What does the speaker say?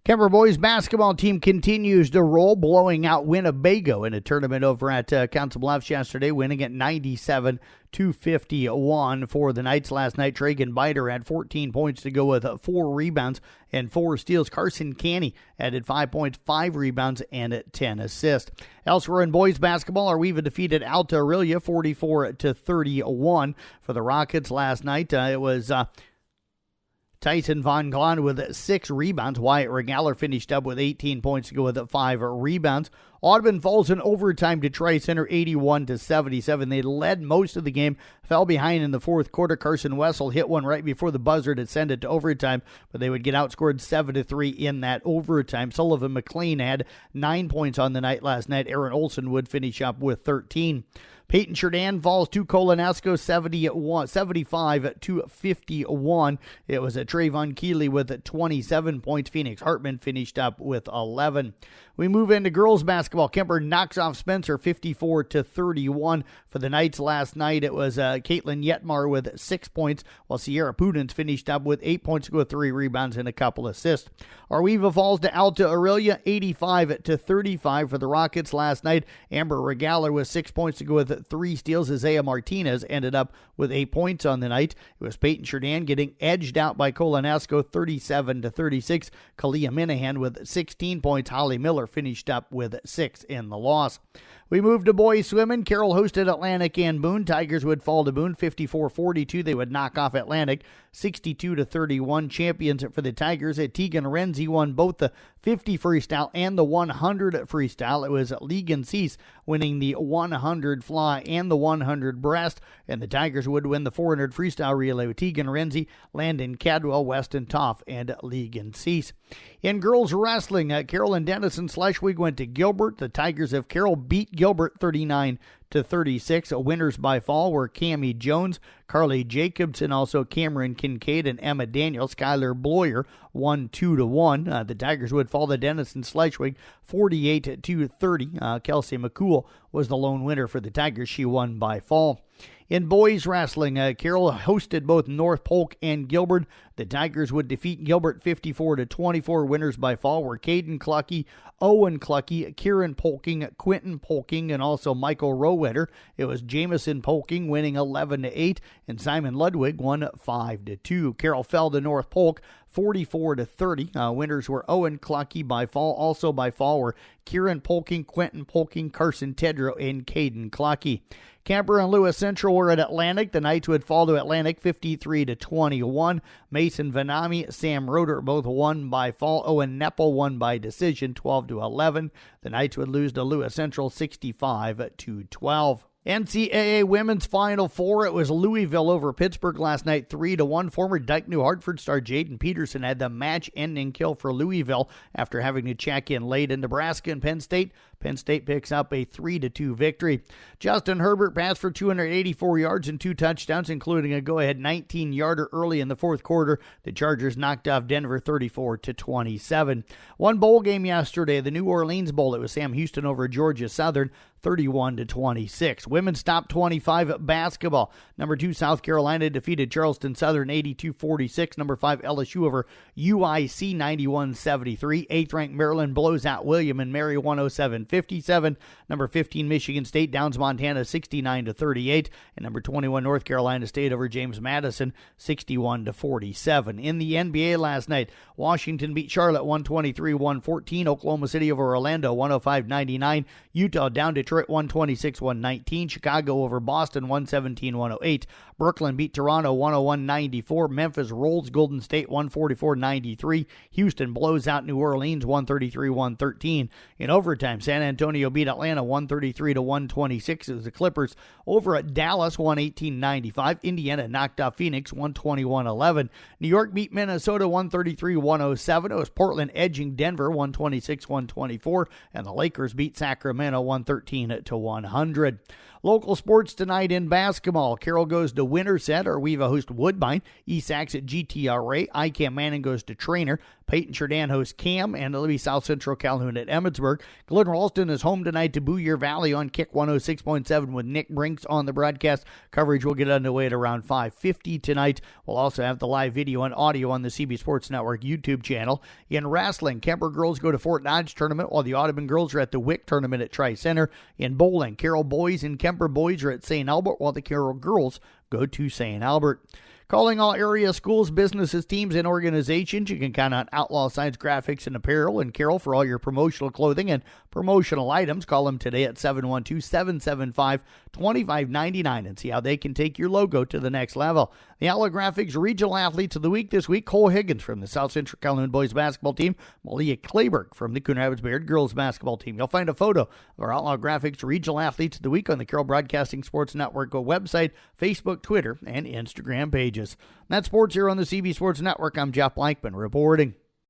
Kemper boys basketball team continues to roll, blowing out Winnebago in a tournament over at Council Bluffs yesterday, winning at 97-51 for the Knights last night. Tragan Biter had 14 points to go with 4 rebounds and 4 steals. Carson Canny added 5 points, 5 rebounds, and 10 assists. Elsewhere in boys basketball, Arweva defeated Alta Aurelia 44-31 for the Rockets last night. It was Tyson Von Glan with 6 rebounds. Wyatt Regaler finished up with 18 points to go with 5 rebounds. Audubon falls in overtime to Tri-Center 81-77. They led most of the game, fell behind in the fourth quarter. Carson Wessel hit one right before the buzzer to send it to overtime, but they would get outscored 7-3 in that overtime. Sullivan McLean had 9 points on the night last night. Aaron Olson would finish up with 13. Peyton Churdan falls to Colonesco 75-51. It was a Trayvon Keeley with 27 points. Phoenix Hartman finished up with 11. We move into girls basketball. Kemper knocks off Spencer 54-31 for the Knights last night. It was Caitlin Yetmar with 6 points, while Sierra Pudens finished up with 8 points to go with 3 rebounds and a couple assists. Arweva falls to Alta Aurelia 85-35 for the Rockets last night. Amber Regaler with 6 points to go with 3 steals. Isaiah Martinez ended up with 8 points on the night. It was Peyton Churdan getting edged out by Colonesco 37-36. Kalia Minahan with 16 points. Holly Miller finished up with 6 in the loss. We move to boys swimming. Carroll hosted Atlantic and Boone. Tigers would fall to Boone 54-42. They would knock off Atlantic 62-31. Champions for the Tigers. Tegan Renzi won both the 50 freestyle and the 100 freestyle. It was Legan Cease winning the 100 fly and the 100 breast. And the Tigers would win the 400 freestyle relay with Tegan Renzi, Landon Cadwell, Weston Toff, and Legan Cease. In girls wrestling, Carroll and Denison Schleswig went to Gilbert. The Tigers of Carroll beat Gilbert 39-36. Winners by fall were Cammie Jones, Carly Jacobson, also Cameron Kincaid, and Emma Daniels. Skylar Bloyer won 2-1. The Tigers would fall to Denison Schleswig 48-30. Kelsey McCool was the lone winner for the Tigers. She won by fall. In boys wrestling, Carroll hosted both North Polk and Gilbert. The Tigers would defeat Gilbert 54-24. Winners by fall were Caden Clucky, Owen Clucky, Kieran Polking, Quentin Polking, and also Michael Rowetter. It was Jamison Polking winning 11-8, and Simon Ludwig won 5-2. Carroll fell to North Polk 44-30. Winners were Owen Clucky by fall. Also by fall were Kieran Polking, Quentin Polking, Carson Tedrow, and Caden Clucky. Camper and Lewis Central were at Atlantic. The Knights would fall to Atlantic 53-21. Mason Vanami, Sam Roeder both won by fall. Owen Neppel won by decision 12-11. The Knights would lose to Lewis Central 65-12. NCAA Women's Final Four. It was Louisville over Pittsburgh last night, 3-1. Former Dyke New Hartford star Jaden Peterson had the match-ending kill for Louisville after having to check in late in Nebraska and Penn State. Penn State picks up a 3-2 victory. Justin Herbert passed for 284 yards and 2 touchdowns, including a go-ahead 19-yarder early in the fourth quarter. The Chargers knocked off Denver 34-27. One bowl game yesterday, the New Orleans Bowl. It was Sam Houston over Georgia Southern, 31-26. Women's top 25 basketball. Number 2 South Carolina defeated Charleston Southern 82-46. Number 5 LSU over UIC 91-73. 8th ranked Maryland blows out William and Mary 107-57. Number 15 Michigan State downs Montana 69-38. And number 21 North Carolina State over James Madison 61-47. In the NBA last night, Washington beat Charlotte 123-114. Oklahoma City over Orlando 105-99. Utah down Detroit 126-119. Chicago over Boston 117-108. Brooklyn beat Toronto 101-94. Memphis rolls Golden State 144-93. Houston blows out New Orleans 133-113. In overtime, San Antonio beat Atlanta 133-126. It was the Clippers over at Dallas 118-95. Indiana knocked off Phoenix 121-11. New York beat Minnesota 133-107. It was Portland edging Denver 126-124. And the Lakers beat Sacramento 113-100. Local sports tonight in basketball. Carroll goes to Winterset. Arweva hosts Woodbine. Esax at GTRA. ICAM Manning goes to Trainer. Peyton Churdan hosts Cam, and it'll be South Central Calhoun at Emmetsburg. Glen Ralston is home tonight to Boyer Valley on Kick 106.7 with Nick Brinks on the broadcast. Coverage will get underway at around 5:50 tonight. We'll also have the live video and audio on the CB Sports Network YouTube channel. In wrestling, Kemper girls go to Fort Dodge tournament, while the Audubon girls are at the Wick tournament at Tri-Center. In bowling, Carroll boys and Kemper boys are at St. Albert, while the Carroll girls go to St. Albert. Calling all area schools, businesses, teams, and organizations. You can count on Outlaw Signs, Graphics, and Apparel in Carroll for all your promotional clothing and promotional items. Call them today at 712-775-2599 and see how they can take your logo to the next level. The Outlaw Graphics Regional Athletes of the Week this week: Cole Higgins from the South Central Calhoun boys basketball team, Malia Clayberg from the Coon Rapids Bayard girls basketball team. You'll find a photo of our Outlaw Graphics Regional Athletes of the Week on the Carroll Broadcasting Sports Network website, Facebook, Twitter, and Instagram pages. That's sports here on the CB Sports Network. I'm Jeff Blankman reporting.